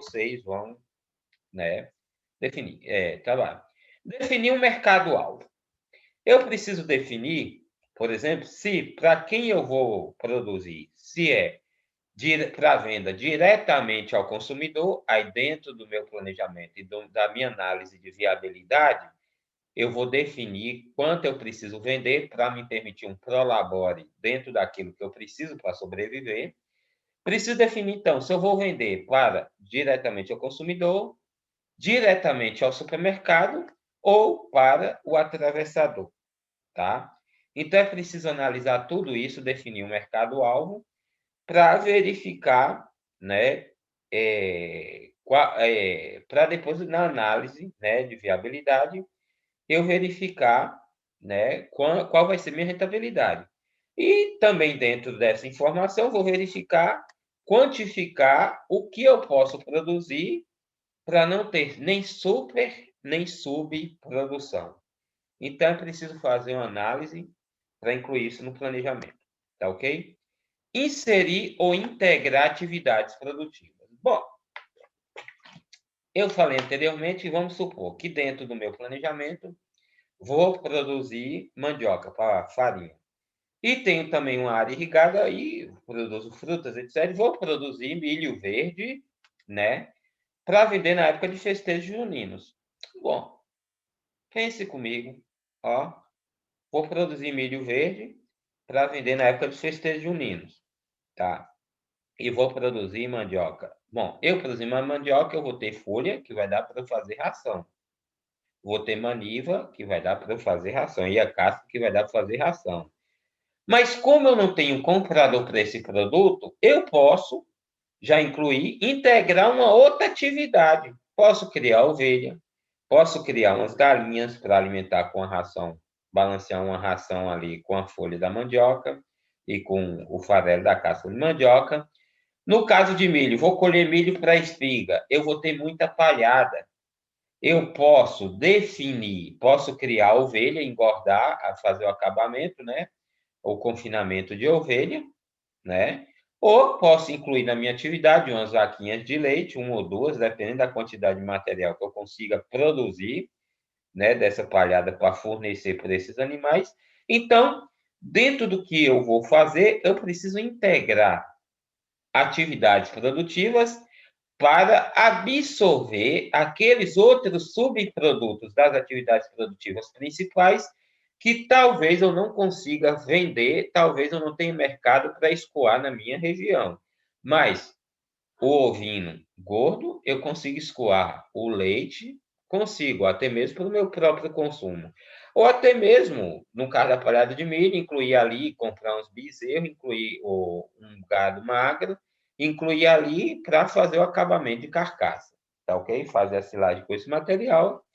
vocês vão, né, definir. Trabalho. Definir um mercado-alvo. Eu preciso definir, por exemplo, se para quem eu vou produzir, se é para venda diretamente ao consumidor, aí dentro do meu planejamento e da minha análise de viabilidade, eu vou definir quanto eu preciso vender para me permitir um prolabore dentro daquilo que eu preciso para sobreviver. Preciso definir, então, se eu vou vender para diretamente ao consumidor, diretamente ao supermercado ou para o atravessador, tá? Então, é preciso analisar tudo isso, definir o mercado-alvo para verificar, né, para depois, na análise, né, de viabilidade, eu verificar, né, qual vai ser minha rentabilidade. E também dentro dessa informação, vou verificar, quantificar o que eu posso produzir para não ter nem super, nem subprodução. Então, é preciso fazer uma análise para incluir isso no planejamento, tá ok? Inserir ou integrar atividades produtivas. Bom, eu falei anteriormente, vamos supor que dentro do meu planejamento, vou produzir mandioca para farinha. E tenho também uma área irrigada aí, produzo frutas, etc. Vou produzir milho verde, né? Para vender na época de festejos juninos. Bom, pense comigo, ó. Vou produzir milho verde para vender na época dos festejos juninos, tá? E vou produzir mandioca. Bom, eu produzir uma mandioca, eu vou ter folha, que vai dar para eu fazer ração. Vou ter maniva, que vai dar para eu fazer ração. E a casca, que vai dar para fazer ração. Mas como eu não tenho comprador para esse produto, eu posso já incluir, integrar uma outra atividade. Posso criar ovelha, posso criar umas galinhas para alimentar com a ração, balancear uma ração ali com a folha da mandioca e com o farelo da casca de mandioca. No caso de milho, vou colher milho para espiga, eu vou ter muita palhada. Eu posso definir, posso criar ovelha, engordar, fazer o acabamento, né? O confinamento de ovelha, né? Ou posso incluir na minha atividade umas vaquinhas de leite, uma ou duas, dependendo da quantidade de material que eu consiga produzir, né? Dessa palhada para fornecer para esses animais. Então, dentro do que eu vou fazer, eu preciso integrar atividades produtivas para absorver aqueles outros subprodutos das atividades produtivas principais que talvez eu não consiga vender, talvez eu não tenha mercado para escoar na minha região. Mas o ovino gordo, eu consigo escoar o leite, consigo, até mesmo para o meu próprio consumo. Ou até mesmo, no caso da palhada de milho, incluir ali, comprar uns bezerros, incluir um gado magro, incluir ali para fazer o acabamento de carcaça, tá ok? Fazer a silagem com esse material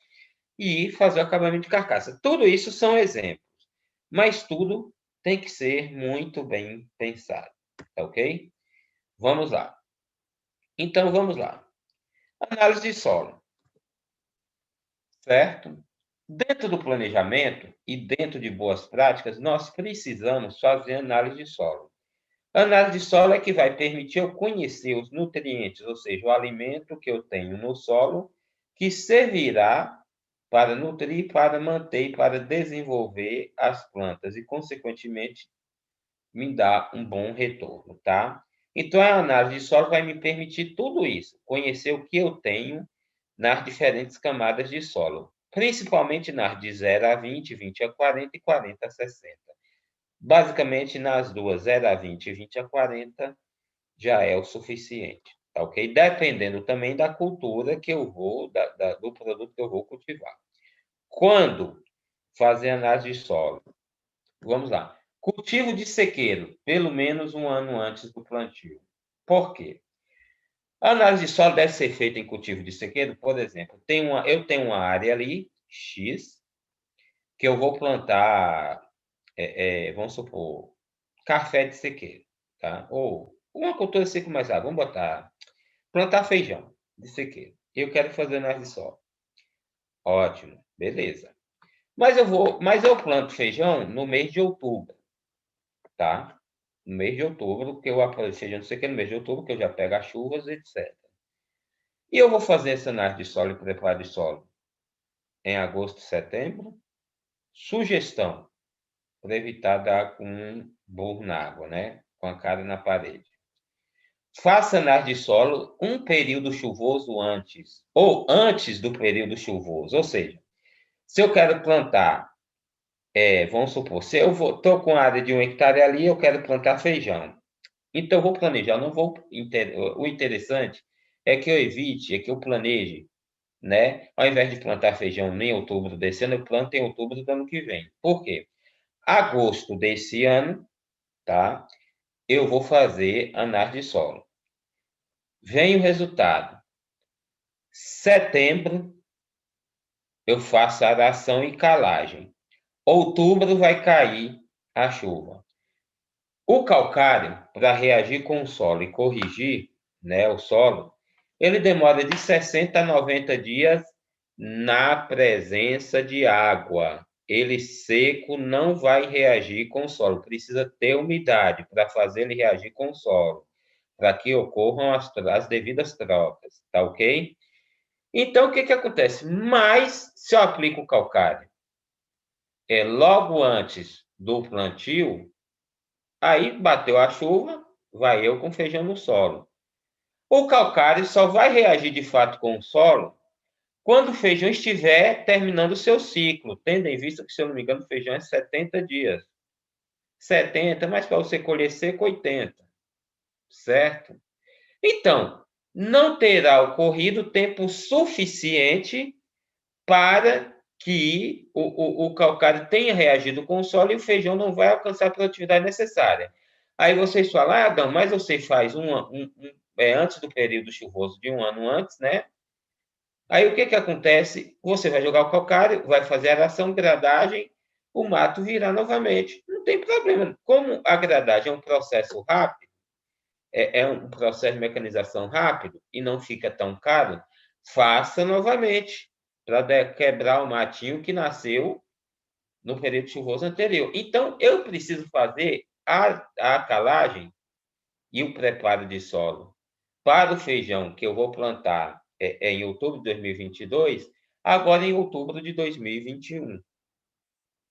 e fazer o acabamento de carcaça. Tudo isso são exemplos, mas tudo tem que ser muito bem pensado, tá ok? Vamos lá. Então, vamos lá. Análise de solo, certo? Dentro do planejamento e dentro de boas práticas, nós precisamos fazer análise de solo. A análise de solo é que vai permitir eu conhecer os nutrientes, ou seja, o alimento que eu tenho no solo, que servirá para nutrir, para manter e para desenvolver as plantas e, consequentemente, me dar um bom retorno, tá? Então, a análise de solo vai me permitir tudo isso, conhecer o que eu tenho nas diferentes camadas de solo, principalmente nas de 0 a 20, 20 a 40 e 40 a 60. Basicamente, nas duas, 0 a 20 e 20 a 40, já é o suficiente, tá ok? Dependendo também da cultura que eu vou, do produto que eu vou cultivar. Quando fazer análise de solo? Vamos lá. Cultivo de sequeiro, pelo menos um ano antes do plantio. Por quê? A análise de solo deve ser feita em cultivo de sequeiro, por exemplo, eu tenho uma área ali, X, que eu vou plantar, vamos supor, café de sequeiro, tá? Ou uma cultura seca mais água, vamos botar, plantar feijão de sequeiro. Eu quero fazer análise de solo. Ótimo, beleza. Mas eu planto feijão no mês de outubro, tá? No mês de outubro, que eu aproveito feijão de sequeiro no mês de outubro, que eu já pego as chuvas, etc. E eu vou fazer essa análise de solo e preparo de solo em agosto, setembro. Sugestão, para evitar dar com um burro na água, né? Com a cara na parede. Faça análise de solo um período chuvoso antes, ou antes do período chuvoso. Ou seja, se eu quero plantar, vamos supor, se eu estou com área de 1 hectare ali, eu quero plantar feijão. Então, eu vou planejar, não vou. O interessante é que eu evite, é que eu planeje, né? Ao invés de plantar feijão em outubro desse ano, eu planto em outubro do ano que vem. Por quê? Agosto desse ano, tá? Eu vou fazer análise de solo. Vem o resultado. Setembro, eu faço aração e calagem. Outubro vai cair a chuva. O calcário, para reagir com o solo e corrigir, né, o solo, ele demora de 60 a 90 dias na presença de água. Ele seco não vai reagir com o solo, precisa ter umidade para fazer ele reagir com o solo, para que ocorram as devidas trocas, tá ok? Então, o que acontece? Mas, se eu aplico o calcário logo antes do plantio, aí bateu a chuva, vai eu com feijão no solo. O calcário só vai reagir de fato com o solo quando o feijão estiver terminando o seu ciclo, tendo em vista que, se eu não me engano, o feijão é 70 dias. 70, mas para você colher seco, 80. Certo? Então, não terá ocorrido tempo suficiente para que o calcário tenha reagido com o solo e o feijão não vai alcançar a produtividade necessária. Aí vocês falam, Adão, mas você faz antes do período chuvoso de um ano antes, né? Aí o que acontece? Você vai jogar o calcário, vai fazer a aração, gradagem, o mato virar novamente. Não tem problema. Como a gradagem é um processo rápido, é um processo de mecanização rápido e não fica tão caro, faça novamente para quebrar o matinho que nasceu no período chuvoso anterior. Então, eu preciso fazer a calagem e o preparo de solo para o feijão que eu vou plantar em outubro de 2022, agora em outubro de 2021,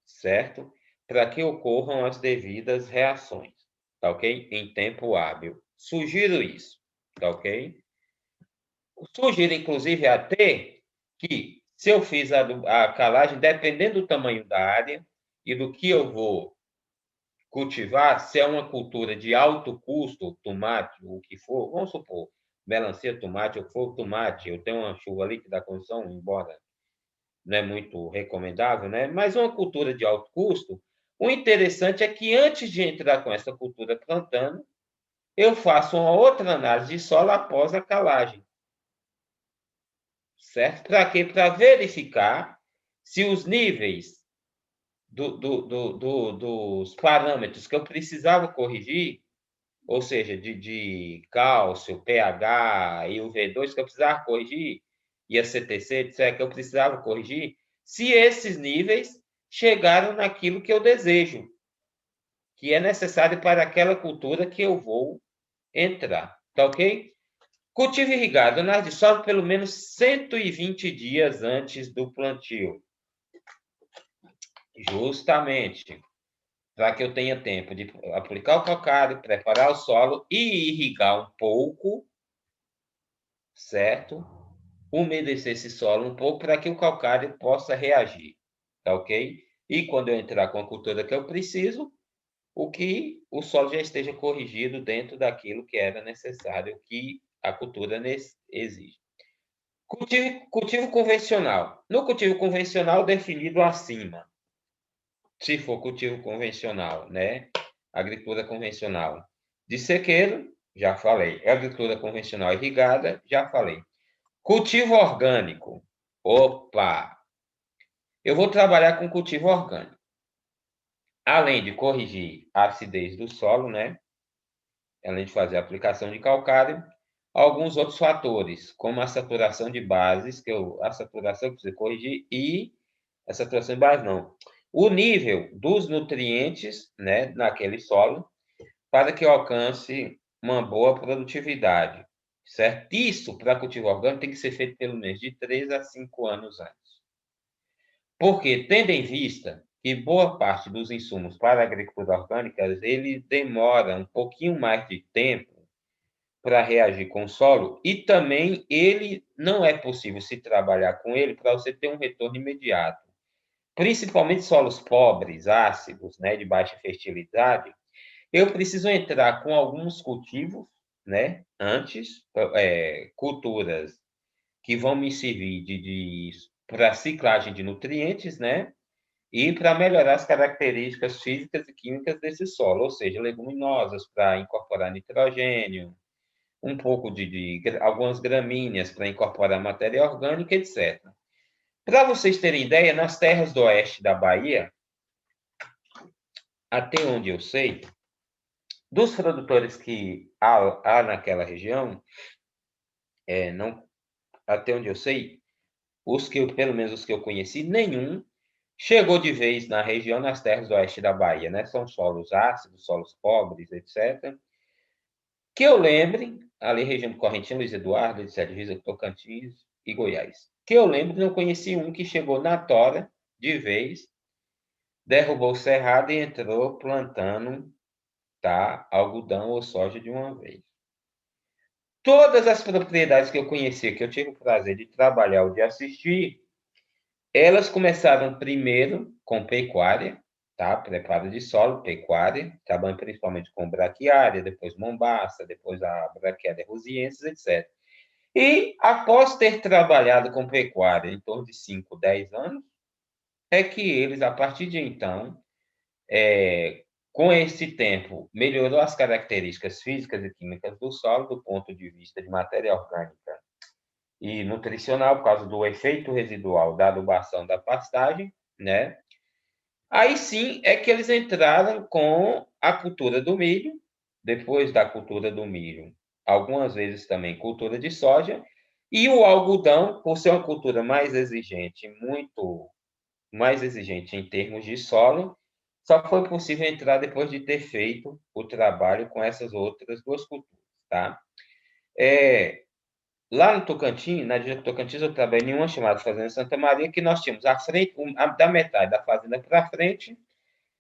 certo? Para que ocorram as devidas reações, tá ok? Em tempo hábil. Sugiro isso, tá ok? Sugiro, inclusive, até que, se eu fiz a calagem, dependendo do tamanho da área e do que eu vou cultivar, se é uma cultura de alto custo, tomate, o que for, vamos supor, melancia, tomate, o que for tomate, eu tenho uma chuva ali que dá condição, embora não é muito recomendável, né? Mas uma cultura de alto custo, o interessante é que, antes de entrar com essa cultura plantando, eu faço uma outra análise de solo após a calagem, certo? Para quê? Para verificar se os níveis dos parâmetros que eu precisava corrigir, ou seja, de cálcio, pH e o V2 que eu precisava corrigir, e a CTC, etc., que eu precisava corrigir, se esses níveis chegaram naquilo que eu desejo, que é necessário para aquela cultura que eu vou entrar, tá ok? Cultivo irrigado na de solo pelo menos 120 dias antes do plantio, justamente para que eu tenha tempo de aplicar o calcário, preparar o solo e irrigar um pouco, certo? Umedecer esse solo um pouco para que o calcário possa reagir, tá ok? E quando eu entrar com a cultura que eu preciso, o solo já esteja corrigido dentro daquilo que era necessário, que a cultura exige. Cultivo convencional. No cultivo convencional, definido acima, se for cultivo convencional, né? Agricultura convencional de sequeiro, já falei. Agricultura convencional irrigada, já falei. Cultivo orgânico. Opa! Eu vou trabalhar com cultivo orgânico. Além de corrigir a acidez do solo, né? Além de fazer a aplicação de calcário, alguns outros fatores, como a saturação de bases, a saturação que precisa corrigir, e a saturação de bases não. O nível dos nutrientes, né, naquele solo, para que alcance uma boa produtividade, certo? Isso, para cultivo orgânico, tem que ser feito pelo menos de 3 a 5 anos antes. Porque, tendo em vista que boa parte dos insumos para a agricultura orgânica, ele demora um pouquinho mais de tempo para reagir com o solo, e também ele não é possível se trabalhar com ele para você ter um retorno imediato. Principalmente solos pobres, ácidos, né, de baixa fertilidade, eu preciso entrar com alguns cultivos, né, antes, culturas que vão me servir para ciclagem de nutrientes, né, e para melhorar as características físicas e químicas desse solo, ou seja, leguminosas para incorporar nitrogênio, um pouco de algumas gramíneas para incorporar matéria orgânica, etc. Para vocês terem ideia, nas terras do oeste da Bahia, até onde eu sei, dos produtores que há naquela região, não, até onde eu sei, pelo menos os que eu conheci, nenhum chegou de vez na região, nas terras do oeste da Bahia, né? São solos ácidos, solos pobres, etc. Que eu lembre, ali região de Correntina, Luiz Eduardo, etc., divisa Tocantins e Goiás. Que eu lembre, não conheci um que chegou na tora de vez, derrubou o cerrado e entrou plantando, tá, algodão ou soja de uma vez. Todas as propriedades que eu conhecia, que eu tive o prazer de trabalhar ou de assistir, elas começaram primeiro com pecuária, tá? Preparo de solo, pecuária, trabalhando principalmente com braquiária, depois mombaça, depois a braquiária rosiensis, etc. E após ter trabalhado com pecuária em torno de 5, 10 anos, é que eles, a partir de então, com esse tempo, melhorou as características físicas e químicas do solo do ponto de vista de matéria orgânica e nutricional, por causa do efeito residual da adubação da pastagem, né? Aí sim é que eles entraram com a cultura do milho, depois da cultura do milho, algumas vezes também cultura de soja, e o algodão, por ser uma cultura mais exigente, muito mais exigente em termos de solo, só foi possível entrar depois de ter feito o trabalho com essas outras duas culturas, tá? É, lá no Tocantins, na região do Tocantins, eu trabalhei em uma chamada Fazenda Santa Maria, que nós tínhamos a frente, da metade da fazenda para frente,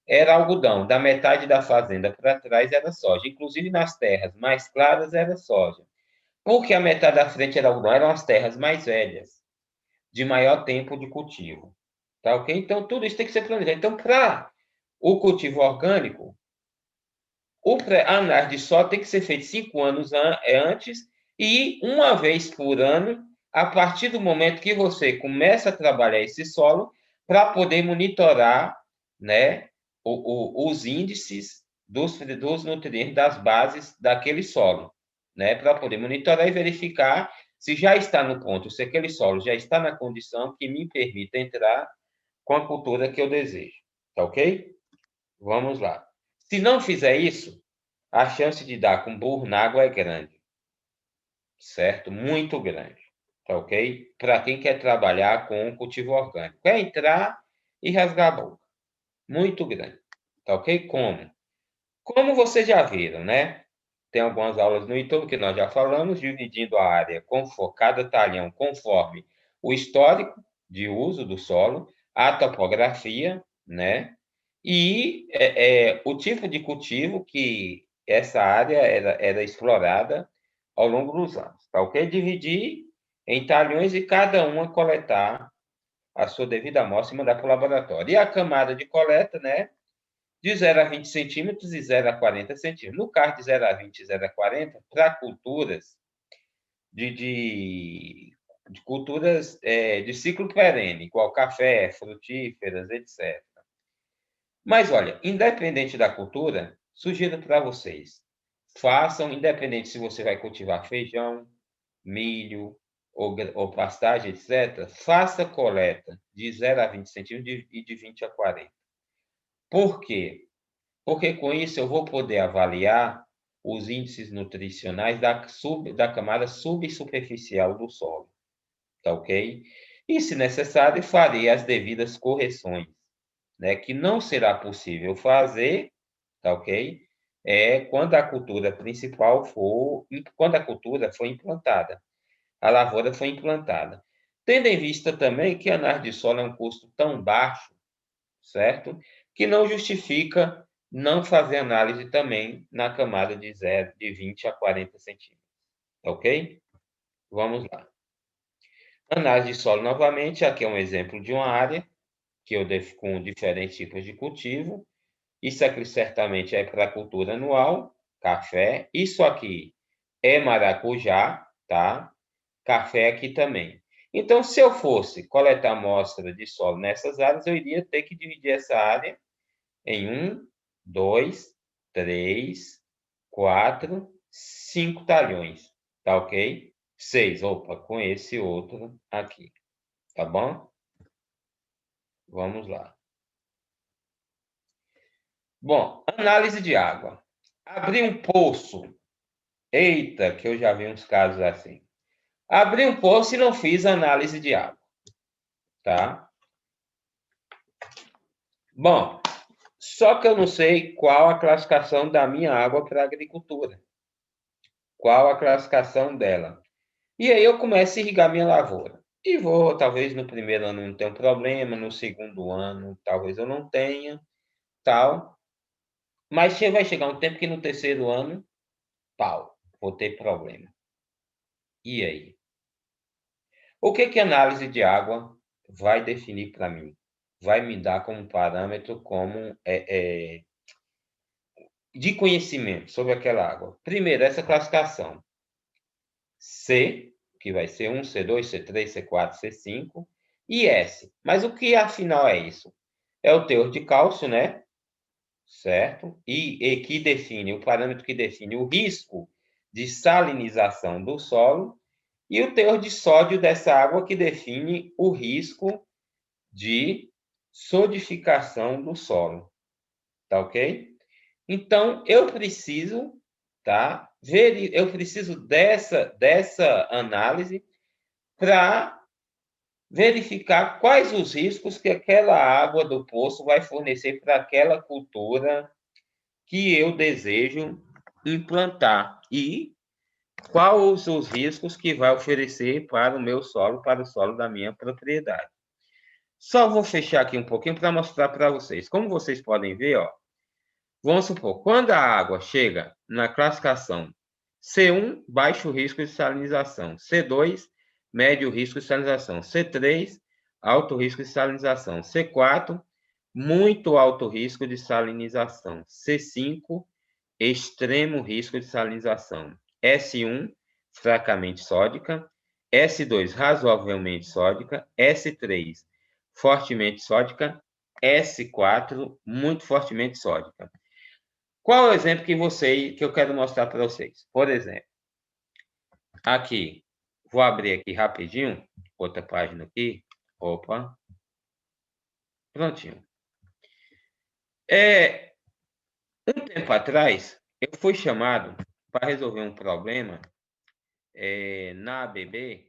era algodão, da metade da fazenda para trás era soja. Inclusive nas terras mais claras era soja. Porque a metade da frente era algodão, eram as terras mais velhas, de maior tempo de cultivo. Tá ok? Então, tudo isso tem que ser planejado. Então, para o cultivo orgânico, a análise de solo tem que ser feita 5 anos antes e uma vez por ano, a partir do momento que você começa a trabalhar esse solo, para poder monitorar, né, os índices dos nutrientes das bases daquele solo, né, para poder monitorar e verificar se já está no ponto, se aquele solo já está na condição que me permita entrar com a cultura que eu desejo. Tá ok? Vamos lá. Se não fizer isso, a chance de dar com burro na água é grande, certo? Muito grande, tá ok? Para quem quer trabalhar com cultivo orgânico. É entrar e rasgar a boca. Muito grande, tá ok? Como? Como vocês já viram, né? Tem algumas aulas no YouTube que nós já falamos, dividindo a área cada talhão conforme o histórico de uso do solo, a topografia, né? E o tipo de cultivo que essa área era explorada ao longo dos anos, tá ok? Dividir em talhões e cada uma coletar a sua devida amostra e mandar para o laboratório. E a camada de coleta, né? De 0 a 20 centímetros e 0 a 40 centímetros. No caso de 0 a 20 e 0 a 40, para culturas de, de, de culturas de ciclo perene, igual café, frutíferas, etc. Mas olha, independente da cultura, sugiro para vocês, façam, independente se você vai cultivar feijão, milho ou pastagem, etc., faça coleta de 0 a 20 centímetros e de 20 a 40. Por quê? Porque com isso eu vou poder avaliar os índices nutricionais da camada subsuperficial do solo, tá ok? E, se necessário, farei as devidas correções, né? Que não será possível fazer, tá ok? é quando a cultura principal for, quando a cultura foi implantada, a lavoura foi implantada. Tendo em vista também que a análise de solo é um custo tão baixo, certo? Que não justifica não fazer análise também na camada de 20 a 40 centímetros, ok? Vamos lá. Análise de solo novamente, aqui é um exemplo de uma área que eu deixo com diferentes tipos de cultivo. Isso aqui certamente é para cultura anual, café. Isso aqui é maracujá, tá? Café aqui também. Então, se eu fosse coletar amostra de solo nessas áreas, eu iria ter que dividir essa área em 1, 2, 3, 4, 5 talhões, tá ok? 6, opa, com esse outro aqui, tá bom? Vamos lá. Bom, análise de água. Abri um poço. Eita, que eu já vi uns casos assim. Abri um poço e não fiz análise de água, tá? Bom, só que eu não sei qual a classificação da minha água para a agricultura. Qual a classificação dela? E aí eu começo a irrigar minha lavoura. E vou, talvez no primeiro ano não tenha um problema, no segundo ano talvez eu não tenha, tal. Mas vai chegar um tempo que no terceiro ano, pau, vou ter problema. E aí? O que que a análise de água vai definir para mim? Vai me dar como parâmetro, como de conhecimento sobre aquela água. Primeiro, essa classificação. C, que vai ser 1, C2, C3, C4, C5, e S. Mas o que afinal é isso? É o teor de cálcio, né? Certo? E que define, o parâmetro que define o risco de salinização do solo, e o teor de sódio dessa água que define o risco de solidificação do solo. Tá ok? Então, eu preciso, tá? Eu preciso dessa análise para verificar quais os riscos que aquela água do poço vai fornecer para aquela cultura que eu desejo implantar e quais os riscos que vai oferecer para o meu solo, para o solo da minha propriedade. Só vou fechar aqui um pouquinho para mostrar para vocês. Como vocês podem ver, ó, vamos supor, quando a água chega na classificação C1, baixo risco de salinização, C2, médio risco de salinização, C3, alto risco de salinização, C4, muito alto risco de salinização, C5, extremo risco de salinização, S1, fracamente sódica, S2, razoavelmente sódica, S3, fortemente sódica, S4, muito fortemente sódica. Qual é o exemplo que eu quero mostrar para vocês? Por exemplo, aqui, vou abrir aqui rapidinho, outra página aqui. Opa. Prontinho. Um tempo atrás, eu fui chamado para resolver um problema na ABB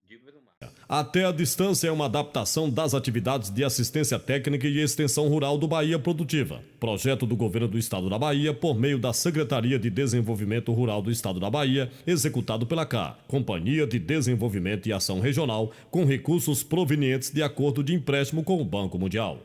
de Brumar. Até a distância é uma adaptação das atividades de assistência técnica e extensão rural do Bahia Produtiva. Projeto do Governo do Estado da Bahia por meio da Secretaria de Desenvolvimento Rural do Estado da Bahia, executado pela CA, Companhia de Desenvolvimento e Ação Regional, com recursos provenientes de acordo de empréstimo com o Banco Mundial.